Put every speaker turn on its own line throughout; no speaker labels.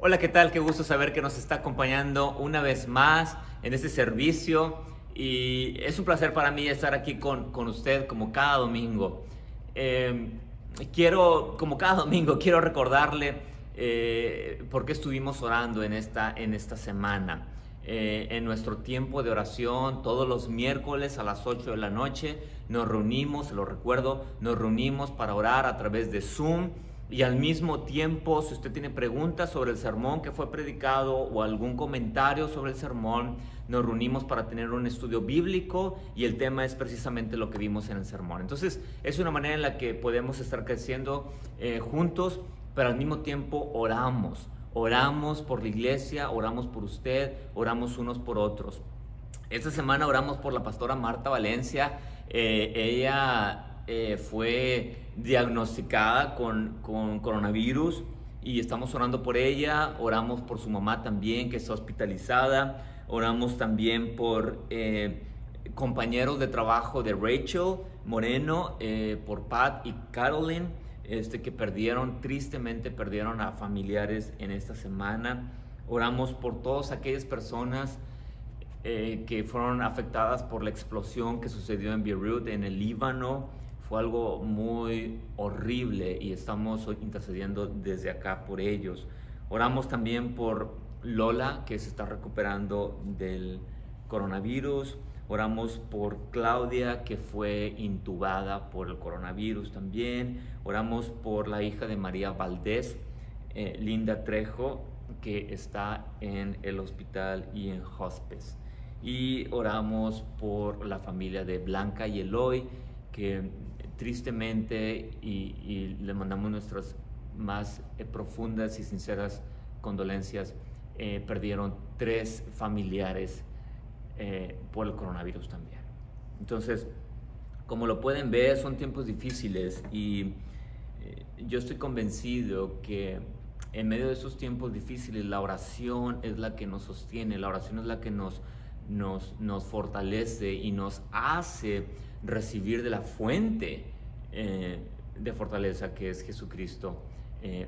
Hola, ¿qué tal? Qué gusto saber que nos está acompañando una vez más en este servicio y es un placer para mí estar aquí con usted como cada domingo. Eh, como cada domingo, quiero recordarle por qué estuvimos orando en esta semana. En nuestro tiempo de oración, todos los miércoles a las 8 de la noche, nos reunimos, se lo recuerdo, nos reunimos para orar a través de Zoom. Y al mismo tiempo, si usted tiene preguntas sobre el sermón que fue predicado o algún comentario sobre el sermón, nos reunimos para tener un estudio bíblico y el tema es precisamente lo que vimos en el sermón. Entonces, es una manera en la que podemos estar creciendo juntos, pero al mismo tiempo oramos. Oramos por la iglesia, oramos por usted, oramos unos por otros. Esta semana oramos por la pastora Marta Valencia. Ella fue diagnosticada con coronavirus y estamos orando por ella. Oramos por su mamá también, que está hospitalizada. Oramos también por compañeros de trabajo de Rachel Moreno, por Pat y Carolyn, que tristemente perdieron a familiares en esta semana. Oramos por todas aquellas personas que fueron afectadas por la explosión que sucedió en Beirut, en el Líbano. Fue algo muy horrible y estamos intercediendo desde acá por ellos. Oramos también por Lola, que se está recuperando del coronavirus. Oramos por Claudia, que fue intubada por el coronavirus también. Oramos por la hija de María Valdés, Linda Trejo, que está en el hospital y en hospice. Y oramos por la familia de Blanca y Eloy, que tristemente y le mandamos nuestras más profundas y sinceras condolencias, perdieron 3 familiares por el coronavirus también. Entonces, como lo pueden ver, son tiempos difíciles y yo estoy convencido que en medio de esos tiempos difíciles la oración es la que nos sostiene, la oración es la que nos fortalece y nos hace recibir de la fuente de fortaleza que es Jesucristo,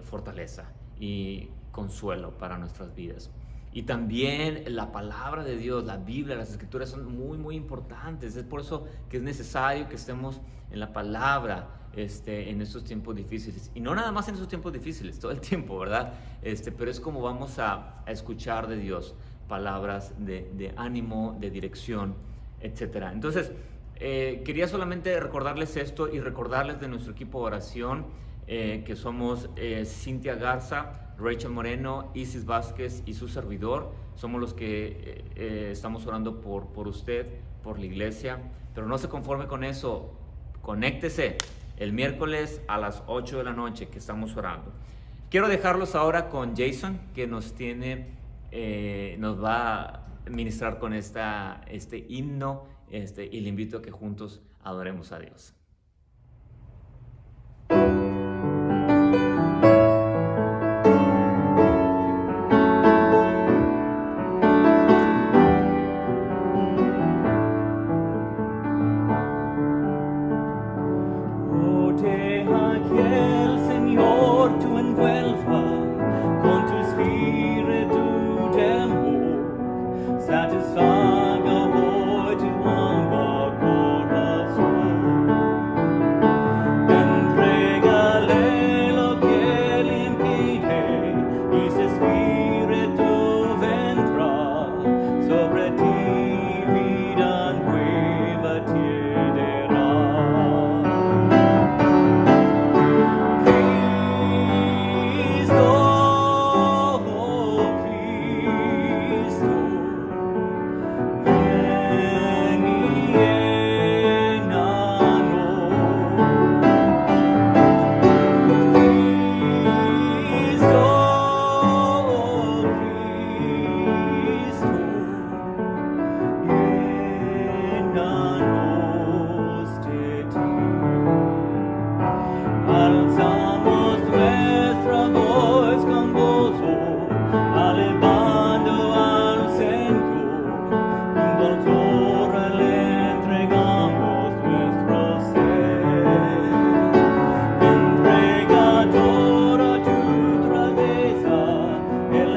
fortaleza y consuelo para nuestras vidas. Y también la palabra de Dios, la Biblia, las Escrituras son muy, muy importantes. Es por eso que es necesario que estemos en la palabra en estos tiempos difíciles. Y no nada más en esos tiempos difíciles, todo el tiempo, ¿verdad? Pero es como vamos a escuchar de Dios palabras de ánimo, de dirección, etc. Entonces, quería solamente recordarles esto y recordarles de nuestro equipo de oración, que somos Cintia Garza, Rachel Moreno, Isis Vázquez y su servidor. Somos los que estamos orando por usted, por la iglesia. Pero no se conforme con eso, conéctese el miércoles a las 8 de la noche que estamos orando. Quiero dejarlos ahora con Jason, que nos va a ministrar con este himno, y le invito a que juntos adoremos a Dios.
El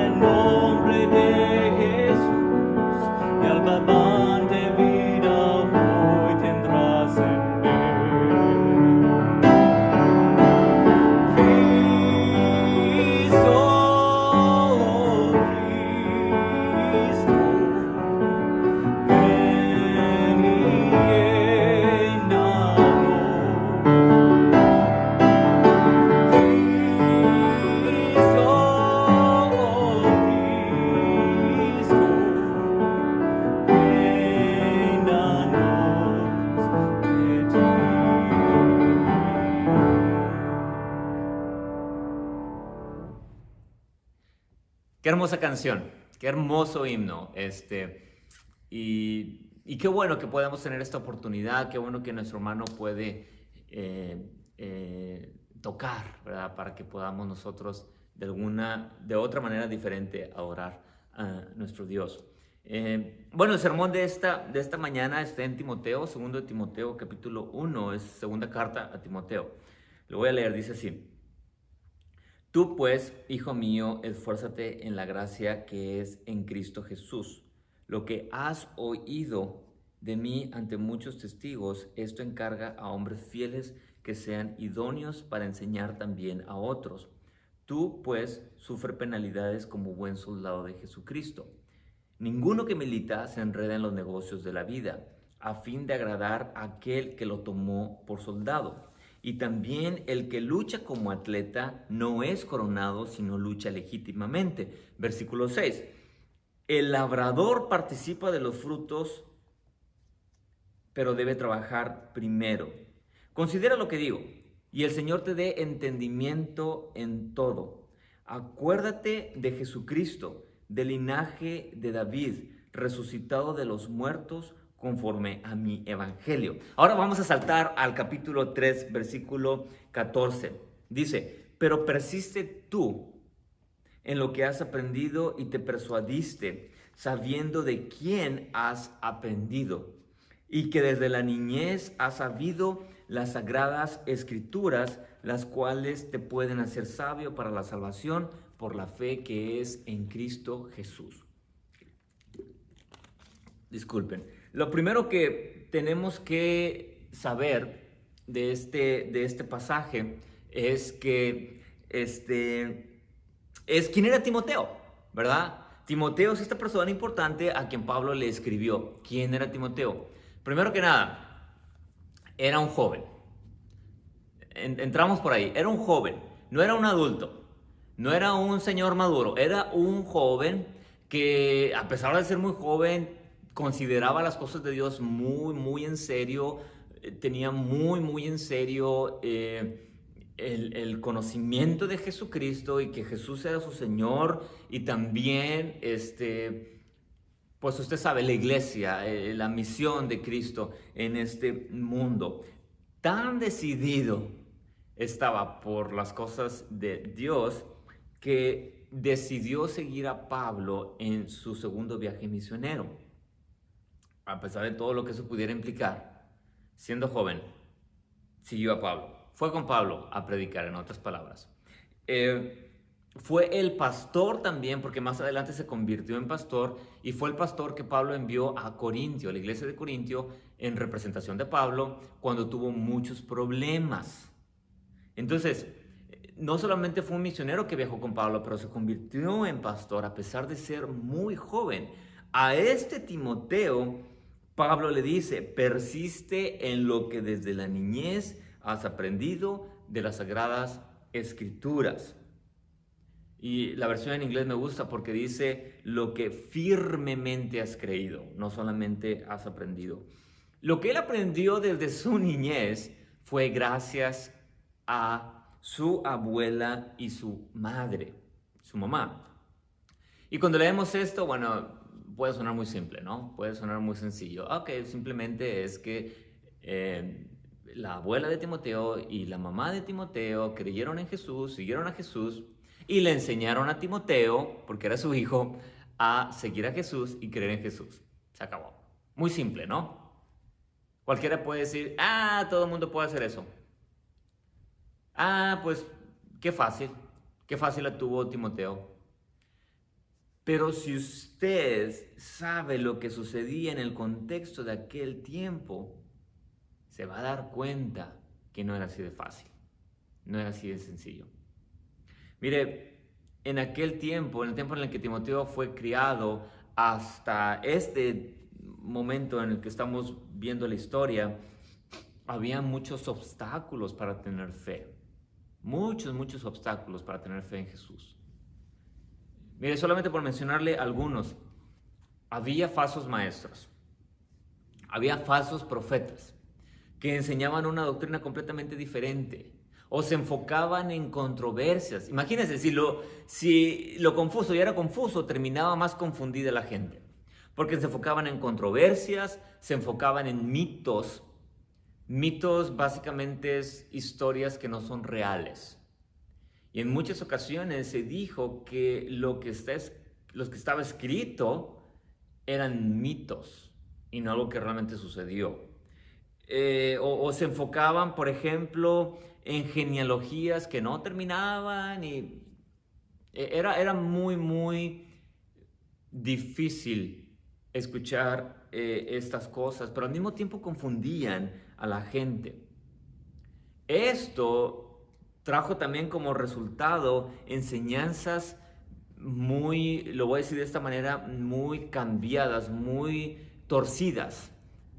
Qué hermosa canción, qué hermoso himno. Y qué bueno que podamos tener esta oportunidad, qué bueno que nuestro hermano puede tocar, ¿verdad? Para que podamos nosotros de otra manera diferente adorar a nuestro Dios. Bueno, el sermón de esta mañana está en Timoteo, 2 Timoteo capítulo 1, es segunda carta a Timoteo. Lo voy a leer, dice así. Tú pues, hijo mío, esfuérzate en la gracia que es en Cristo Jesús. Lo que has oído de mí ante muchos testigos, esto encarga a hombres fieles que sean idóneos para enseñar también a otros. Tú pues, sufre penalidades como buen soldado de Jesucristo. Ninguno que milita se enreda en los negocios de la vida, a fin de agradar a aquel que lo tomó por soldado. Y también el que lucha como atleta no es coronado, sino lucha legítimamente. Versículo 6. El labrador participa de los frutos, pero debe trabajar primero. Considera lo que digo, y el Señor te dé entendimiento en todo. Acuérdate de Jesucristo, del linaje de David, resucitado de los muertos, conforme a mi evangelio. Ahora vamos a saltar al capítulo 3, versículo 14. Dice, pero persiste tú en lo que has aprendido y te persuadiste, sabiendo de quién has aprendido, y que desde la niñez has sabido las sagradas escrituras, las cuales te pueden hacer sabio para la salvación por la fe que es en Cristo Jesús. Disculpen. Lo primero que tenemos que saber de este pasaje es que es quién era Timoteo, ¿verdad? Timoteo es esta persona importante a quien Pablo le escribió. ¿Quién era Timoteo? Primero que nada, era un joven. Entramos por ahí. Era un joven, no era un adulto, no era un señor maduro, era un joven que, a pesar de ser muy joven, consideraba las cosas de Dios muy, muy en serio, tenía muy, muy en serio el conocimiento de Jesucristo y que Jesús era su Señor, y también, pues usted sabe, la iglesia, la misión de Cristo en este mundo. Tan decidido estaba por las cosas de Dios que decidió seguir a Pablo en su segundo viaje misionero. A pesar de todo lo que eso pudiera implicar, siendo joven, siguió a Pablo. Fue con Pablo a predicar, en otras palabras. Fue el pastor también, porque más adelante se convirtió en pastor, y fue el pastor que Pablo envió a Corintio, a la iglesia de Corintio, en representación de Pablo, cuando tuvo muchos problemas. Entonces, no solamente fue un misionero que viajó con Pablo, pero se convirtió en pastor a pesar de ser muy joven. A este Timoteo, Pablo le dice, persiste en lo que desde la niñez has aprendido de las sagradas escrituras. Y la versión en inglés me gusta porque dice lo que firmemente has creído, no solamente has aprendido. Lo que él aprendió desde su niñez fue gracias a su abuela y su madre, su mamá. Y cuando leemos esto, bueno, puede sonar muy simple, ¿no? Puede sonar muy sencillo. Ok, simplemente es que la abuela de Timoteo y la mamá de Timoteo creyeron en Jesús, siguieron a Jesús y le enseñaron a Timoteo, porque era su hijo, a seguir a Jesús y creer en Jesús. Se acabó. Muy simple, ¿no? Cualquiera puede decir, todo el mundo puede hacer eso. Pues qué fácil la tuvo Timoteo. Pero si usted sabe lo que sucedía en el contexto de aquel tiempo, se va a dar cuenta que no era así de fácil, no era así de sencillo. Mire, en aquel tiempo, en el tiempo en el que Timoteo fue criado, hasta este momento en el que estamos viendo la historia, había muchos obstáculos para tener fe. Muchos obstáculos para tener fe en Jesús. Mire, solamente por mencionarle algunos, había falsos maestros, había falsos profetas que enseñaban una doctrina completamente diferente. o se enfocaban en controversias. Imagínense, si lo confuso ya era confuso, terminaba más confundida la gente, porque se enfocaban en controversias, se enfocaban en mitos. Mitos básicamente es historias que no son reales. Y en muchas ocasiones se dijo que lo que estaba escrito eran mitos y no algo que realmente sucedió. O se enfocaban, por ejemplo, en genealogías que no terminaban y era muy, muy difícil escuchar estas cosas, pero al mismo tiempo confundían a la gente. Esto trajo también como resultado enseñanzas muy, lo voy a decir de esta manera, muy cambiadas, muy torcidas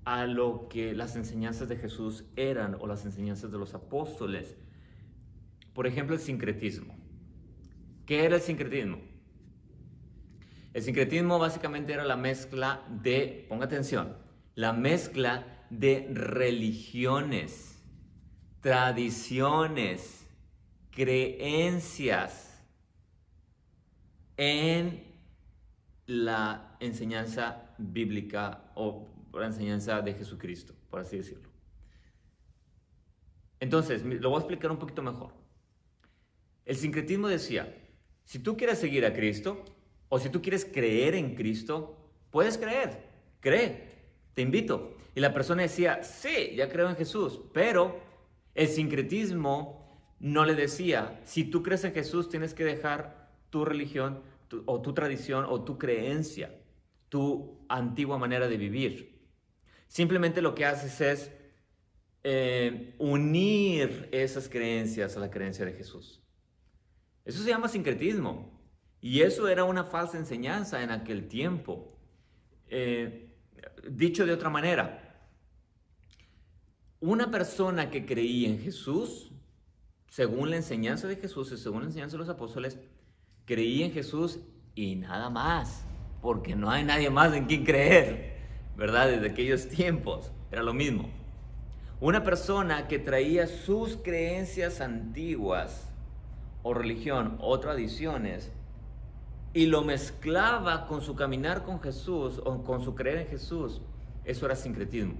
a lo que las enseñanzas de Jesús eran o las enseñanzas de los apóstoles. Por ejemplo, el sincretismo. ¿Qué era el sincretismo? El sincretismo básicamente era la mezcla de, ponga atención, la mezcla de religiones, tradiciones, creencias en la enseñanza bíblica o la enseñanza de Jesucristo, por así decirlo. Entonces, lo voy a explicar un poquito mejor. El sincretismo decía, si tú quieres seguir a Cristo o si tú quieres creer en Cristo, puedes creer, cree, te invito. Y la persona decía, sí, ya creo en Jesús, pero el sincretismo no le decía, si tú crees en Jesús tienes que dejar tu religión o tu tradición o tu creencia, tu antigua manera de vivir. Simplemente lo que haces es unir esas creencias a la creencia de Jesús. Eso se llama sincretismo y eso era una falsa enseñanza en aquel tiempo. Dicho de otra manera, una persona que creía en Jesús, según la enseñanza de Jesús y según la enseñanza de los apóstoles, creía en Jesús y nada más, porque no hay nadie más en quien creer, ¿verdad? Desde aquellos tiempos era lo mismo. Una persona que traía sus creencias antiguas o religión o tradiciones y lo mezclaba con su caminar con Jesús o con su creer en Jesús, eso era sincretismo,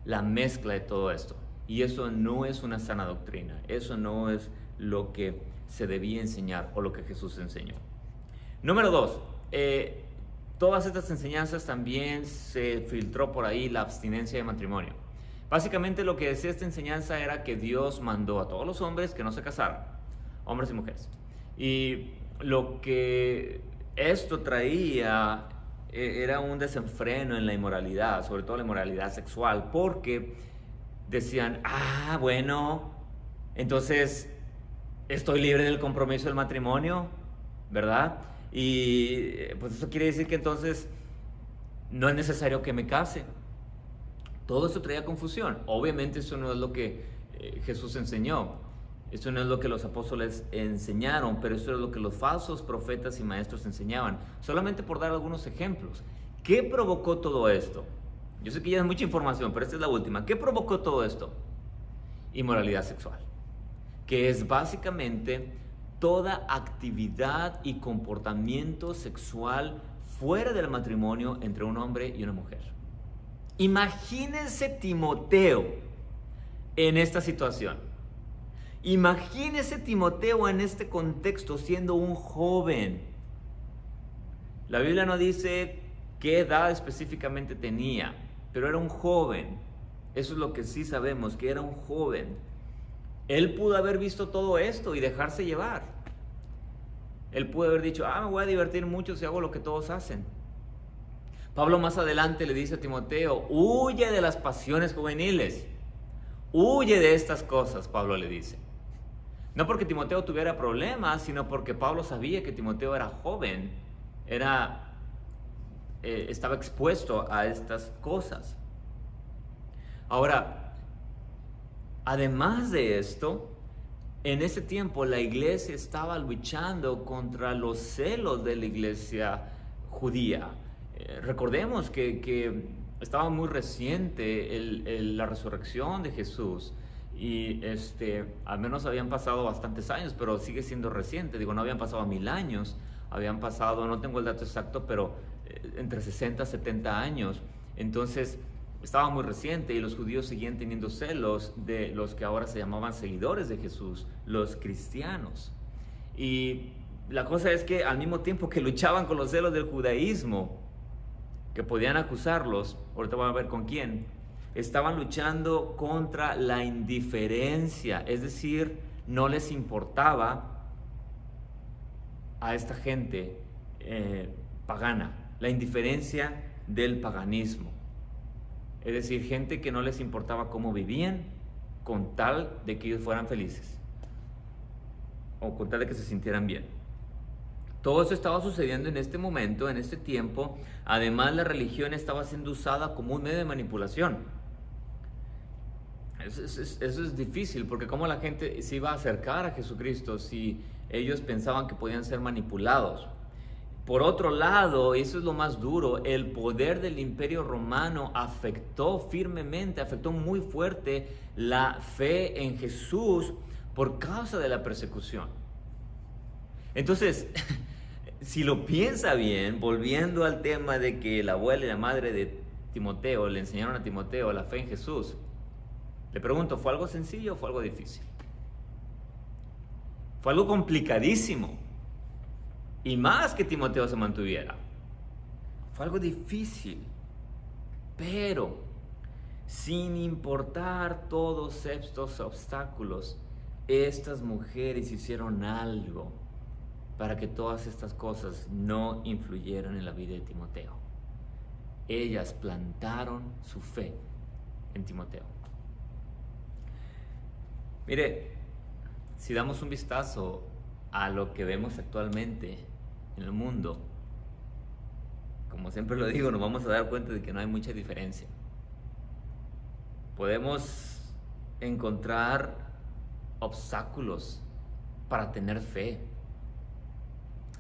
la mezcla de todo esto. Y eso no es una sana doctrina, eso no es lo que se debía enseñar o lo que Jesús enseñó. Número 2, todas estas enseñanzas también se filtró por ahí la abstinencia de matrimonio. Básicamente lo que decía esta enseñanza era que Dios mandó a todos los hombres que no se casaran, hombres y mujeres. Y lo que esto traía era un desenfreno en la inmoralidad, sobre todo la inmoralidad sexual, porque decían, bueno, entonces estoy libre del compromiso del matrimonio, ¿verdad? Y pues eso quiere decir que entonces no es necesario que me case. Todo eso traía confusión. Obviamente eso no es lo que Jesús enseñó. Eso no es lo que los apóstoles enseñaron, pero eso es lo que los falsos profetas y maestros enseñaban. Solamente por dar algunos ejemplos. ¿Qué provocó todo esto? Yo sé que ya es mucha información, pero esta es la última. ¿Qué provocó todo esto? Inmoralidad sexual, que es básicamente toda actividad y comportamiento sexual fuera del matrimonio entre un hombre y una mujer. Imagínense Timoteo en esta situación. Imagínense Timoteo en este contexto siendo un joven. La Biblia no dice qué edad específicamente tenía, pero era un joven. Eso es lo que sí sabemos, que era un joven. Él pudo haber visto todo esto y dejarse llevar. Él pudo haber dicho, me voy a divertir mucho si hago lo que todos hacen. Pablo más adelante le dice a Timoteo, huye de las pasiones juveniles. Huye de estas cosas, Pablo le dice. No porque Timoteo tuviera problemas, sino porque Pablo sabía que Timoteo era joven, estaba expuesto a estas cosas. Ahora, además de esto, en ese tiempo la iglesia estaba luchando contra los celos de la iglesia judía. Recordemos que estaba muy reciente la resurrección de Jesús Y al menos habían pasado bastantes años, pero sigue siendo reciente. Digo, no habían pasado 1000 años, habían pasado, no tengo el dato exacto, pero entre 60 y 70 años. Entonces, estaba muy reciente y los judíos seguían teniendo celos de los que ahora se llamaban seguidores de Jesús, los cristianos. Y la cosa es que al mismo tiempo que luchaban con los celos del judaísmo, que podían acusarlos, ahorita van a ver con quién, estaban luchando contra la indiferencia, es decir, no les importaba a esta gente pagana, la indiferencia del paganismo. Es decir, gente que no les importaba cómo vivían con tal de que ellos fueran felices o con tal de que se sintieran bien. Todo eso estaba sucediendo en este momento, en este tiempo. Además, la religión estaba siendo usada como un medio de manipulación. Eso es difícil, porque cómo la gente se iba a acercar a Jesucristo si ellos pensaban que podían ser manipulados. Por otro lado, y eso es lo más duro, el poder del Imperio Romano afectó firmemente, afectó muy fuerte la fe en Jesús por causa de la persecución. Entonces, si lo piensa bien, volviendo al tema de que la abuela y la madre de Timoteo le enseñaron a Timoteo la fe en Jesús, le pregunto, ¿fue algo sencillo o fue algo difícil? Fue algo complicadísimo. Y más que Timoteo se mantuviera. Fue algo difícil. Pero, sin importar todos estos obstáculos, estas mujeres hicieron algo para que todas estas cosas no influyeran en la vida de Timoteo. Ellas plantaron su fe en Timoteo. Mire, si damos un vistazo a lo que vemos actualmente en el mundo, como siempre lo digo, nos vamos a dar cuenta de que no hay mucha diferencia. Podemos encontrar obstáculos para tener fe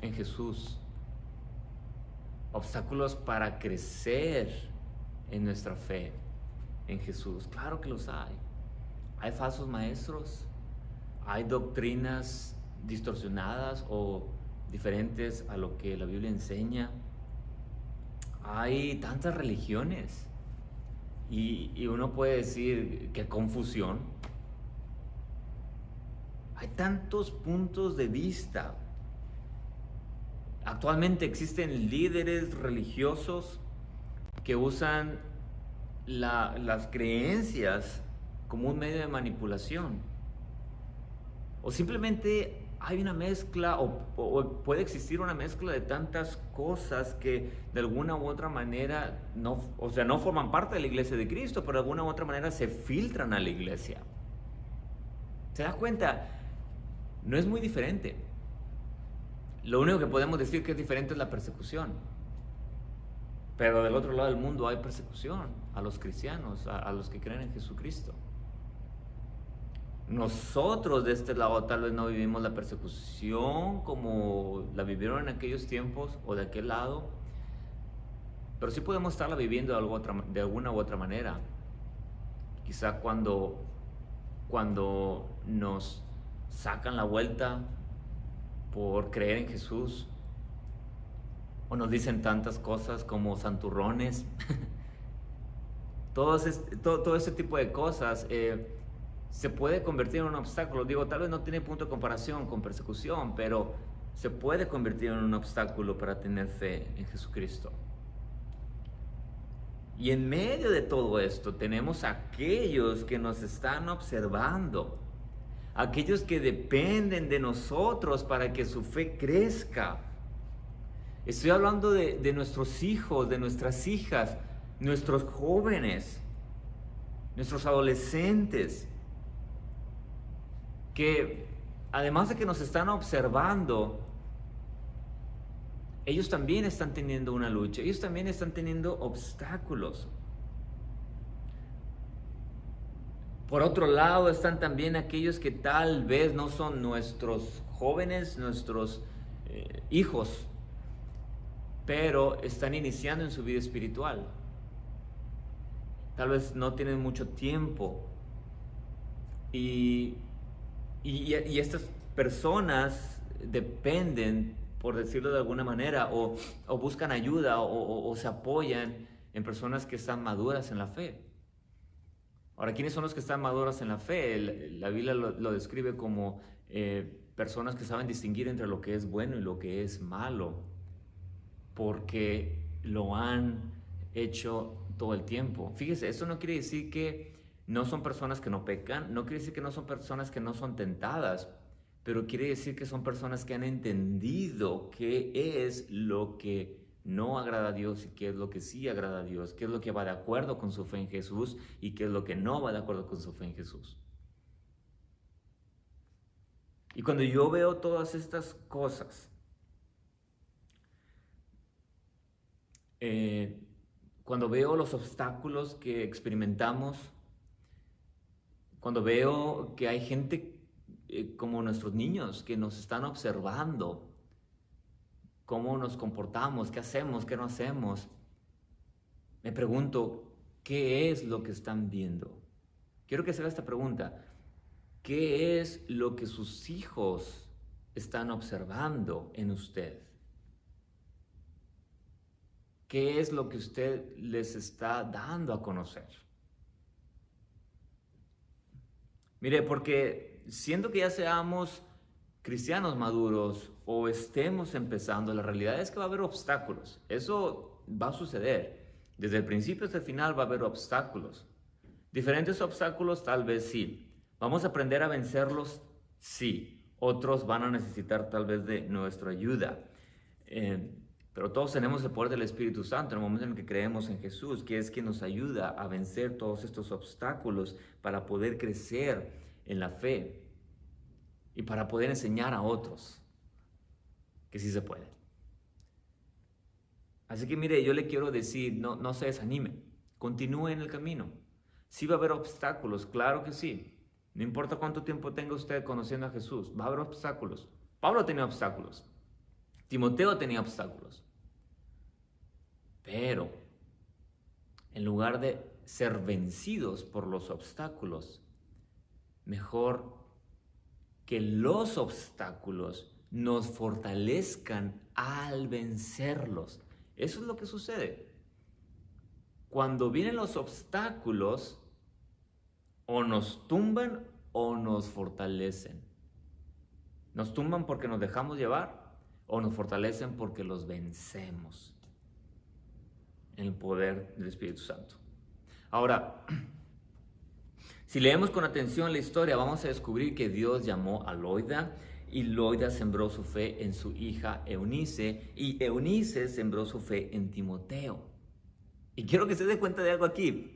en Jesús, obstáculos para crecer en nuestra fe en Jesús. Claro que los hay. Hay falsos maestros, hay doctrinas distorsionadas o diferentes a lo que la Biblia enseña. Hay tantas religiones y uno puede decir qué confusión. Hay tantos puntos de vista. Actualmente existen líderes religiosos que usan las creencias como un medio de manipulación. O simplemente hay una mezcla o puede existir una mezcla de tantas cosas que de alguna u otra manera no forman parte de la iglesia de Cristo, pero de alguna u otra manera se filtran a la iglesia. ¿Se da cuenta? No es muy diferente. Lo único que podemos decir que es diferente es la persecución. Pero del otro lado del mundo hay persecución a los cristianos, a los que creen en Jesucristo. Nosotros de este lado tal vez no vivimos la persecución como la vivieron en aquellos tiempos o de aquel lado, pero sí podemos estarla viviendo de alguna u otra manera. Quizá cuando nos sacan la vuelta por creer en Jesús, o nos dicen tantas cosas como santurrones, todo ese tipo de cosas se puede convertir en un obstáculo. Digo, tal vez no tiene punto de comparación con persecución, pero se puede convertir en un obstáculo para tener fe en Jesucristo. Y en medio de todo esto tenemos a aquellos que nos están observando, aquellos que dependen de nosotros para que su fe crezca. Estoy hablando de nuestros hijos, de nuestras hijas, nuestros jóvenes, nuestros adolescentes, que además de que nos están observando, ellos también están teniendo una lucha, ellos también están teniendo obstáculos. Por otro lado están también aquellos que tal vez no son nuestros jóvenes, nuestros hijos, pero están iniciando en su vida espiritual. Tal vez no tienen mucho tiempo Y, y estas personas dependen, por decirlo de alguna manera, o buscan ayuda o se apoyan en personas que están maduras en la fe. Ahora, ¿quiénes son los que están maduros en la fe? La Biblia lo describe como personas que saben distinguir entre lo que es bueno y lo que es malo, porque lo han hecho todo el tiempo. Fíjese, esto no quiere decir que no son personas que no pecan, no quiere decir que no son personas que no son tentadas, pero quiere decir que son personas que han entendido qué es lo que no agrada a Dios y qué es lo que sí agrada a Dios, qué es lo que va de acuerdo con su fe en Jesús y qué es lo que no va de acuerdo con su fe en Jesús. Y cuando yo veo todas estas cosas, cuando veo los obstáculos que experimentamos, cuando veo que hay gente como nuestros niños que nos están observando, cómo nos comportamos, qué hacemos, qué no hacemos, me pregunto, ¿qué es lo que están viendo? Quiero que se haga esta pregunta. ¿Qué es lo que sus hijos están observando en usted? ¿Qué es lo que usted les está dando a conocer? Mire, porque siendo que ya seamos cristianos maduros o estemos empezando, la realidad es que va a haber obstáculos. Eso va a suceder. Desde el principio hasta el final va a haber obstáculos. Diferentes obstáculos tal vez sí. ¿Vamos a aprender a vencerlos? Sí. Otros van a necesitar tal vez de nuestra ayuda. Pero todos tenemos el poder del Espíritu Santo en el momento en que creemos en Jesús, que es quien nos ayuda a vencer todos estos obstáculos para poder crecer en la fe y para poder enseñar a otros que sí se puede. Así que mire, yo le quiero decir, no se desanime, continúe en el camino. Sí va a haber obstáculos, claro que sí. No importa cuánto tiempo tenga usted conociendo a Jesús, va a haber obstáculos. Pablo tenía obstáculos. Timoteo tenía obstáculos. Pero, en lugar de ser vencidos por los obstáculos, mejor que los obstáculos nos fortalezcan al vencerlos. Eso es lo que sucede. Cuando vienen los obstáculos, o nos tumban o nos fortalecen. Nos tumban porque nos dejamos llevar o nos fortalecen porque los vencemos en el poder del Espíritu Santo. Ahora, si leemos con atención la historia, vamos a descubrir que Dios llamó a Loida y Loida sembró su fe en su hija Eunice y Eunice sembró su fe en Timoteo. Y quiero que se dé cuenta de algo aquí.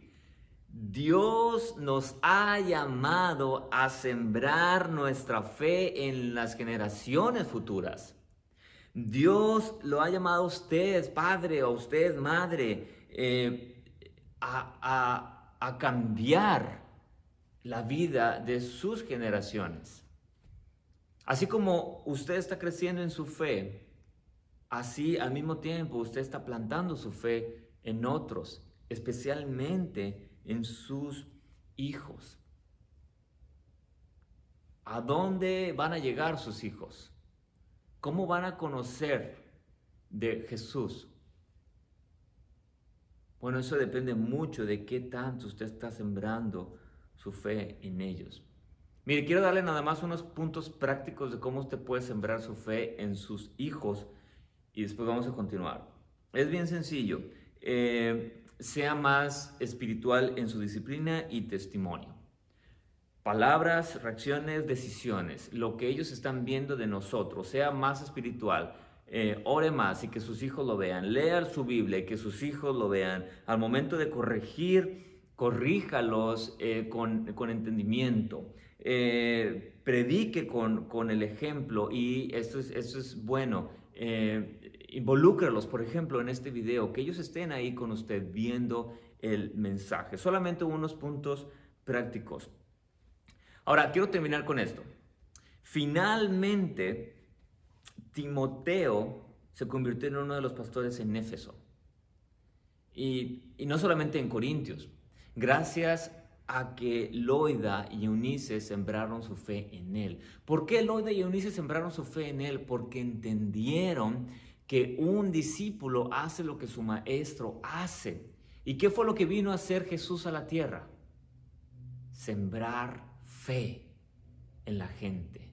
Dios nos ha llamado a sembrar nuestra fe en las generaciones futuras. Dios lo ha llamado a usted, padre, o a usted, madre, a cambiar la vida de sus generaciones. Así como usted está creciendo en su fe, así al mismo tiempo usted está plantando su fe en otros, especialmente en sus hijos. ¿A dónde van a llegar sus hijos? ¿Cómo van a conocer de Jesús? Bueno, eso depende mucho de qué tanto usted está sembrando su fe en ellos. Mire, quiero darle nada más unos puntos prácticos de cómo usted puede sembrar su fe en sus hijos y después vamos a continuar. Es bien sencillo. Sea más espiritual en su disciplina y testimonio. Palabras, reacciones, decisiones, lo que ellos están viendo de nosotros, sea más espiritual, ore más y que sus hijos lo vean, lea su Biblia y que sus hijos lo vean. Al momento de corregir, corríjalos con entendimiento, predique con el ejemplo y esto es bueno. Involúcralos, por ejemplo, en este video, que ellos estén ahí con usted viendo el mensaje. Solamente unos puntos prácticos. Ahora, quiero terminar con esto. Finalmente, Timoteo se convirtió en uno de los pastores en Éfeso. Y no solamente en Corintios. Gracias a que Loida y Eunice sembraron su fe en él. ¿Por qué Loida y Eunice sembraron su fe en él? Porque entendieron que un discípulo hace lo que su maestro hace. ¿Y qué fue lo que vino a hacer Jesús a la tierra? Sembrar fe en la gente.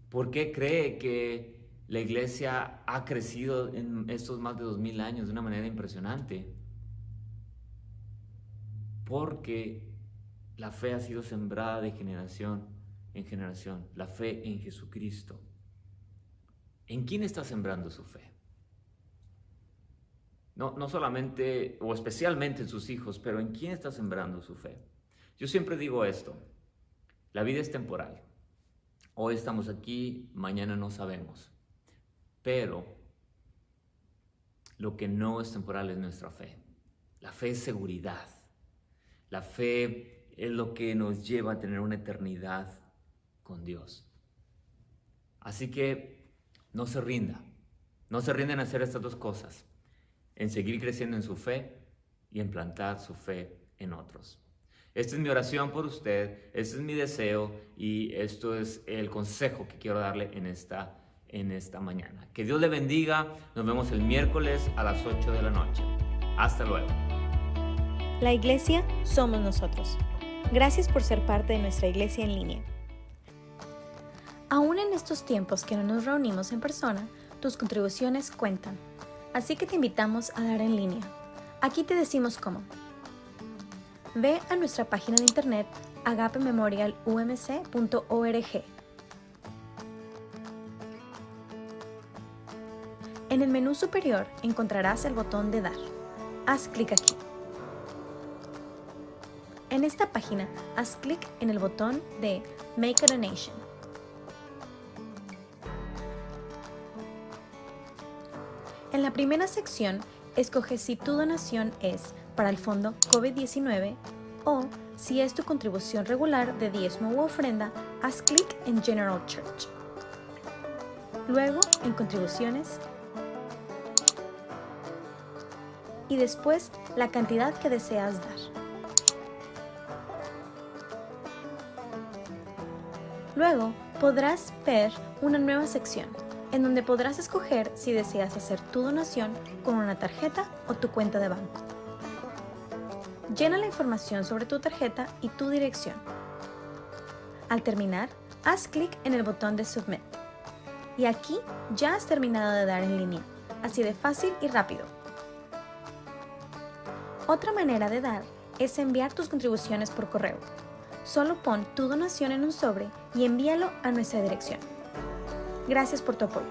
¿Por qué cree que la iglesia ha crecido en estos más de 2000 años de una manera impresionante? Porque la fe ha sido sembrada de generación en generación. La fe en Jesucristo. ¿En quién está sembrando su fe? No solamente o especialmente en sus hijos, pero ¿en quién está sembrando su fe? Yo siempre digo esto: la vida es temporal. Hoy estamos aquí, mañana no sabemos. Pero lo que no es temporal es nuestra fe. La fe es seguridad. La fe es lo que nos lleva a tener una eternidad con Dios. Así que no se rinda. No se rinda en hacer estas dos cosas: en seguir creciendo en su fe y en plantar su fe en otros. Esta es mi oración por usted, este es mi deseo y esto es el consejo que quiero darle en esta mañana. Que Dios le bendiga. Nos vemos el miércoles a las 8 de la noche. Hasta luego.
La iglesia somos nosotros. Gracias por ser parte de nuestra iglesia en línea. Aún en estos tiempos que no nos reunimos en persona, tus contribuciones cuentan. Así que te invitamos a dar en línea. Aquí te decimos cómo. Ve a nuestra página de internet agapememorialumc.org. En el menú superior encontrarás el botón de Dar. Haz clic aquí. En esta página, haz clic en el botón de Make a Donation. En la primera sección, escoge si tu donación es para el fondo COVID-19 o si es tu contribución regular de diezmo u ofrenda, haz clic en General Church. Luego en Contribuciones y después la cantidad que deseas dar. Luego podrás ver una nueva sección en donde podrás escoger si deseas hacer tu donación con una tarjeta o tu cuenta de banco. Llena la información sobre tu tarjeta y tu dirección. Al terminar, haz clic en el botón de Submit. Y aquí ya has terminado de dar en línea, así de fácil y rápido. Otra manera de dar es enviar tus contribuciones por correo. Solo pon tu donación en un sobre y envíalo a nuestra dirección. Gracias por tu apoyo.